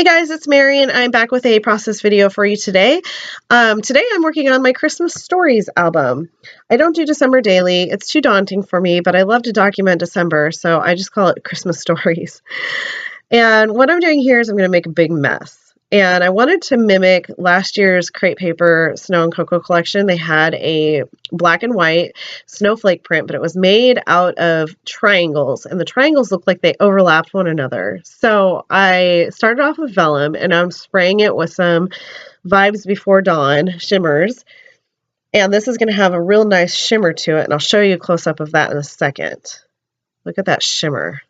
Hey guys, it's Mary and I'm back with a process video for you today. Today I'm working on my Christmas Stories album. I don't do December daily. It's too daunting for me, but I love to document December, so I just call it Christmas Stories. And what I'm doing here is I'm going to make a big mess. And I wanted to mimic last year's crepe paper snow and cocoa collection. They had a black and white snowflake print, but it was made out of triangles, and the triangles looked like they overlapped one another. So I started off with vellum, and I'm spraying it with some Vibez Before Dawn Shimmerz. And this is going to have a real nice shimmer to it, and I'll show you a close-up of that in a second. Look at that shimmer.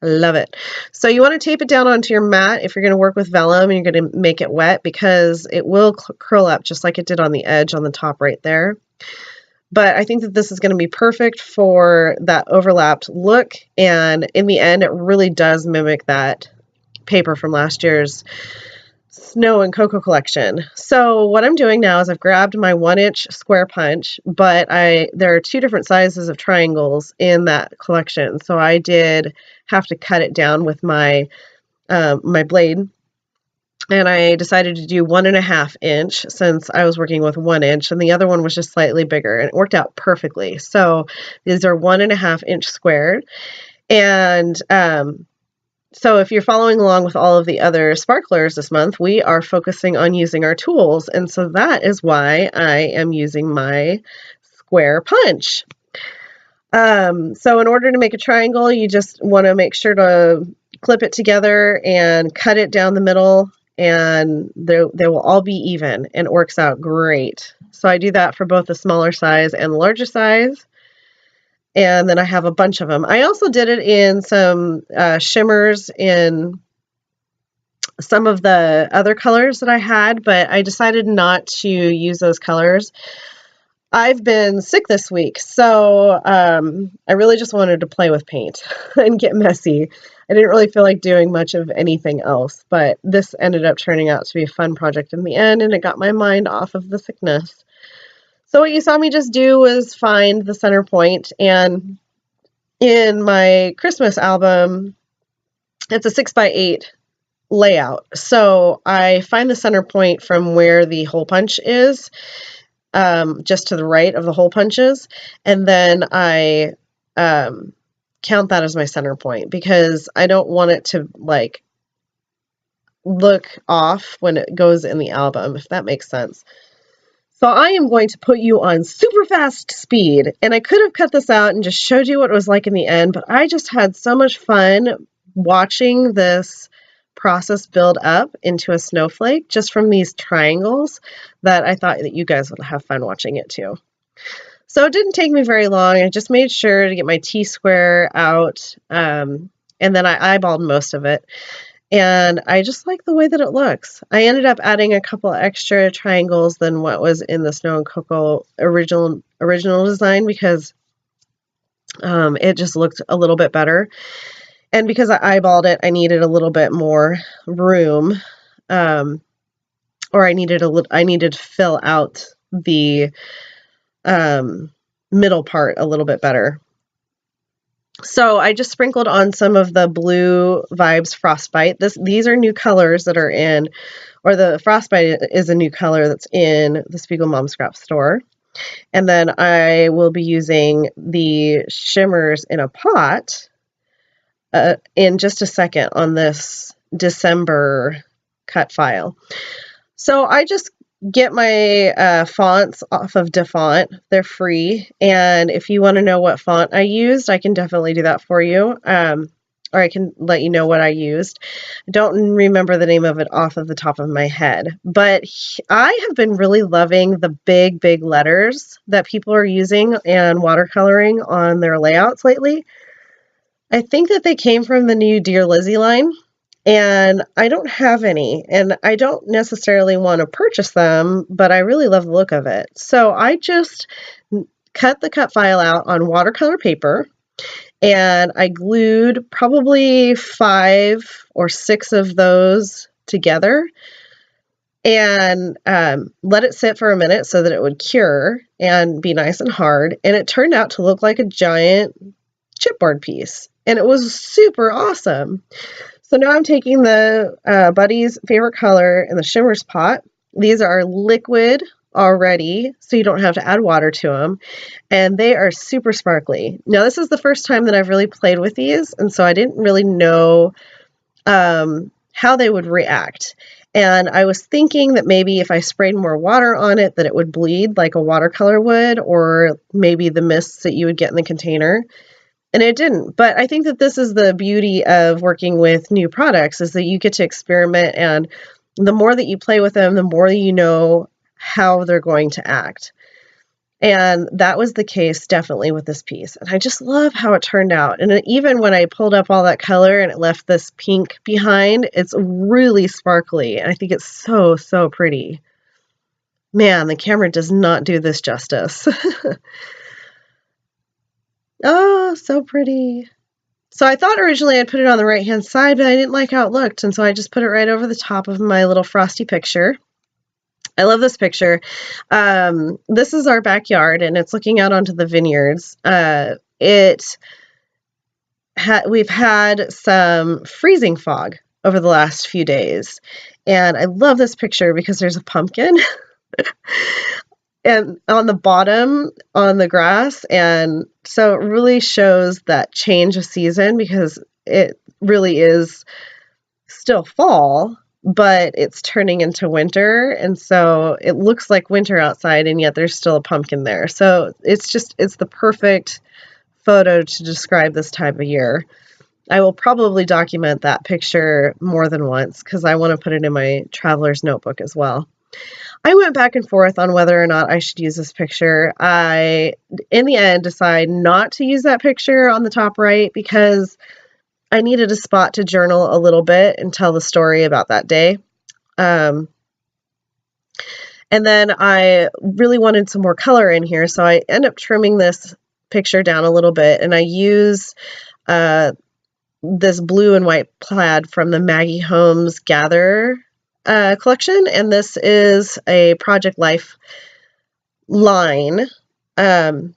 I love it. So you want to tape it down onto your mat if you're going to work with vellum and you're going to make it wet, because it will curl up just like it did on the edge on the top right there. But I think that this is going to be perfect for that overlapped look, and in the end it really does mimic that paper from last year's snow and cocoa collection. So what I'm doing now is I've grabbed my 1-inch square punch, but there are two different sizes of triangles in that collection, so I did have to cut it down with my my blade, and I decided to do 1.5 inch since I was working with 1 inch, and the other one was just slightly bigger, and it worked out perfectly. So these are 1.5 inch squared, and so if you're following along with all of the other sparklers this month, we are focusing on using our tools, and so that is why I am using my square punch. So in order to make a triangle, you just want to make sure to clip it together and cut it down the middle, and they will all be even, and it works out great. So I do that for both the smaller size and the larger size. And then I have a bunch of them. I also did it in some shimmers in some of the other colors that I had, but I decided not to use those colors. I've been sick this week, so I really just wanted to play with paint and get messy. I didn't really feel like doing much of anything else, but this ended up turning out to be a fun project in the end, and it got my mind off of the sickness. So what you saw me just do was find the center point, and in my Christmas album, it's a 6x8 layout. So I find the center point from where the hole punch is, just to the right of the hole punches, and then I count that as my center point, because I don't want it to like look off when it goes in the album, if that makes sense. So I am going to put you on super fast speed, and I could have cut this out and just showed you what it was like in the end, but I just had so much fun watching this process build up into a snowflake just from these triangles that I thought that you guys would have fun watching it too. So it didn't take me very long. I just made sure to get my T-square out, and then I eyeballed most of it. And I just like the way that it looks. I ended up adding a couple extra triangles than what was in the Snow and Cocoa original design, because it just looked a little bit better. And because I eyeballed it, I needed a little bit more room, or I needed to fill out the middle part a little bit better. So I just sprinkled on some of the blue Vibez Frostbite. These are new colors that are in, or the Frostbite is a new color that's in the SpiegelMom scrap store. And then I will be using the Shimmerz in a pot in just a second on this Decemburrr cut file. So I just get my fonts off of DaFont. They're free, and if you want to know what font I used, I can definitely do that for you, or I can let you know what I used. I don't remember the name of it off of the top of my head, but I have been really loving the big letters that people are using and watercoloring on their layouts lately. I think that they came from the new Dear Lizzie line, and I don't have any, and I don't necessarily want to purchase them, but I really love the look of it. So I just cut the cut file out on watercolor paper, and I glued probably 5 or 6 of those together, and let it sit for a minute so that it would cure and be nice and hard, and it turned out to look like a giant chipboard piece, and it was super awesome. So now I'm taking the Buddy's favorite color in the Shimmerz pot. These are liquid already, so you don't have to add water to them. And they are super sparkly. Now, this is the first time that I've really played with these, and so I didn't really know how they would react. And I was thinking that maybe if I sprayed more water on it, that it would bleed like a watercolor would, or maybe the mists that you would get in the container. And it didn't. But I think that this is the beauty of working with new products, is that you get to experiment, and the more that you play with them, the more you know how they're going to act. And that was the case definitely with this piece. And I just love how it turned out. And even when I pulled up all that color and it left this pink behind, it's really sparkly. And I think it's so, so pretty. Man, the camera does not do this justice. Oh, so pretty. So I thought originally I'd put it on the right-hand side, but I didn't like how it looked. And so I just put it right over the top of my little frosty picture. I love this picture. This is our backyard, and it's looking out onto the vineyards. We've had some freezing fog over the last few days, and I love this picture because there's a pumpkin and on the bottom on the grass, and so it really shows that change of season, because it really is still fall, but it's turning into winter, and so it looks like winter outside, and yet there's still a pumpkin there. So it's the perfect photo to describe this time of year. I will probably document that picture more than once because I want to put it in my traveler's notebook as well. I went back and forth on whether or not I should use this picture. I, in the end, decided not to use that picture on the top right because I needed a spot to journal a little bit and tell the story about that day. And then I really wanted some more color in here, so I end up trimming this picture down a little bit, and I use this blue and white plaid from the Maggie Holmes Gather collection, and this is a Project Life line, a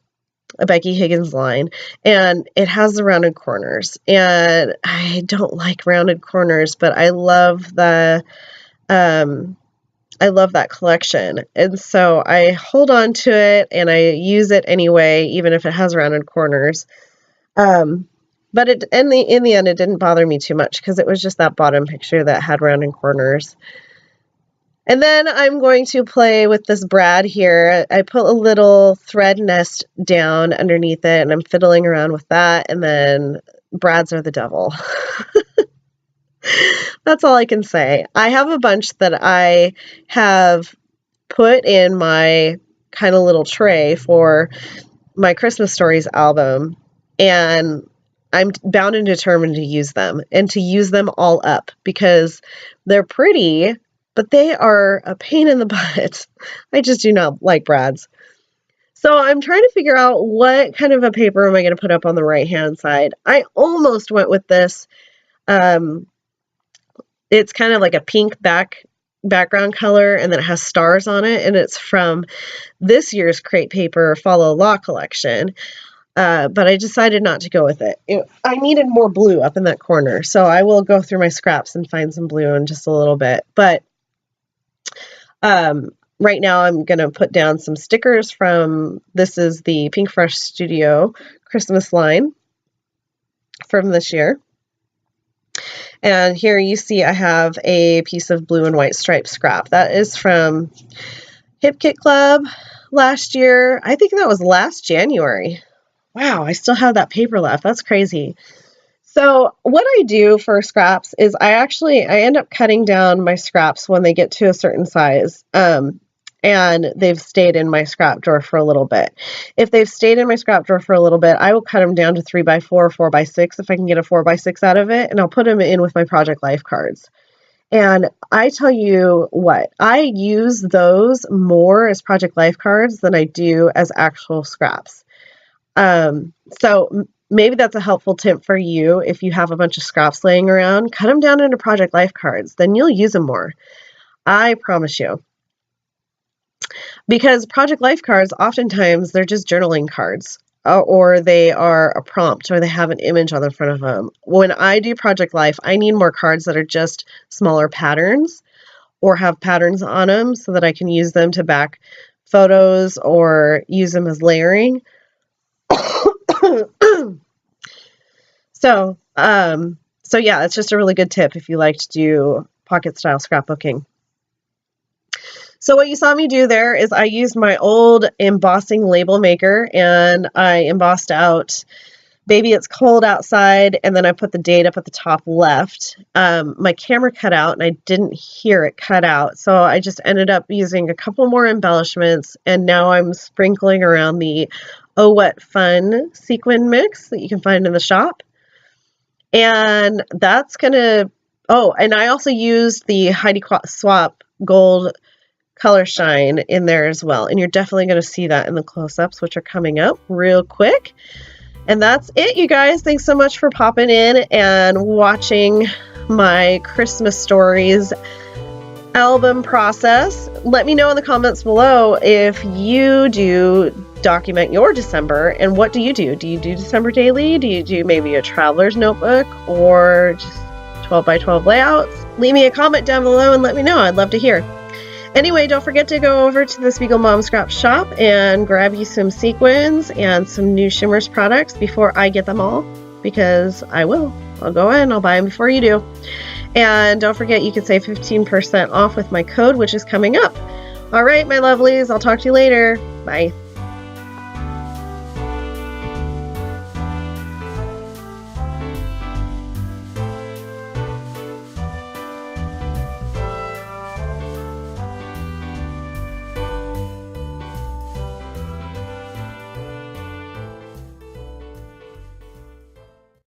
Becky Higgins line, and it has the rounded corners, and I don't like rounded corners, but I love that collection, and so I hold on to it and I use it anyway, even if it has rounded corners. But in the end, it didn't bother me too much because it was just that bottom picture that had rounded corners. And then I'm going to play with this brad here. I put a little thread nest down underneath it, and I'm fiddling around with that, and then brads are the devil. That's all I can say. I have a bunch that I have put in my kind of little tray for my Christmas Stories album, and I'm bound and determined to use them, and to use them all up, because they're pretty, but they are a pain in the butt. I just do not like brads. So I'm trying to figure out what kind of a paper am I going to put up on the right-hand side. I almost went with this. It's kind of like a pink background color, and then it has stars on it, and it's from this year's Crate Paper Follow Law collection. But I decided not to go with it. I needed more blue up in that corner, so I will go through my scraps and find some blue in just a little bit. But right now I'm going to put down some stickers from, this is the Pink Fresh Studio Christmas line from this year. And here you see I have a piece of blue and white striped scrap. That is from Hip Kit Club last year. I think that was last January. Wow, I still have that paper left. That's crazy. So what I do for scraps is I end up cutting down my scraps when they get to a certain size. And they've stayed in my scrap drawer for a little bit. If they've stayed in my scrap drawer for a little bit, I will cut them down to 3x4 or 4x6 if I can get a 4x6 out of it, and I'll put them in with my Project Life cards. And I tell you what, I use those more as Project Life cards than I do as actual scraps. So maybe that's a helpful tip for you. If you have a bunch of scraps laying around, cut them down into Project Life cards, then you'll use them more. I promise you. Because Project Life cards, oftentimes, they're just journaling cards. or they are a prompt, or they have an image on the front of them. When I do Project Life, I need more cards that are just smaller patterns or have patterns on them so that I can use them to back photos or use them as layering. So yeah, it's just a really good tip if you like to do pocket style scrapbooking. So what you saw me do there is I used my old embossing label maker and I embossed out "Baby, It's Cold Outside," and then I put the date up at the top left. My camera cut out and I didn't hear it cut out, so I just ended up using a couple more embellishments, and now I'm sprinkling around the Oh What Fun sequin mix that you can find in the shop. And that's gonna, oh, and I also used the Heidi Swap Gold Color Shine in there as well. And you're definitely going to see that in the close-ups, which are coming up real quick. And that's it, you guys. Thanks so much for popping in and watching my Christmas Stories album process. Let me know in the comments below if you do document your December, and what do you do? Do you do December daily? Do you do maybe a traveler's notebook or just 12 by 12 layouts? Leave me a comment down below and let me know. I'd love to hear. Anyway, don't forget to go over to the SpiegelMom Scrap Shop and grab you some sequins and some new Shimmerz products before I get them all, because I will. I'll go in, I'll buy them before you do. And don't forget, you can save 15% off with my code, which is coming up. All right, my lovelies, I'll talk to you later. Bye.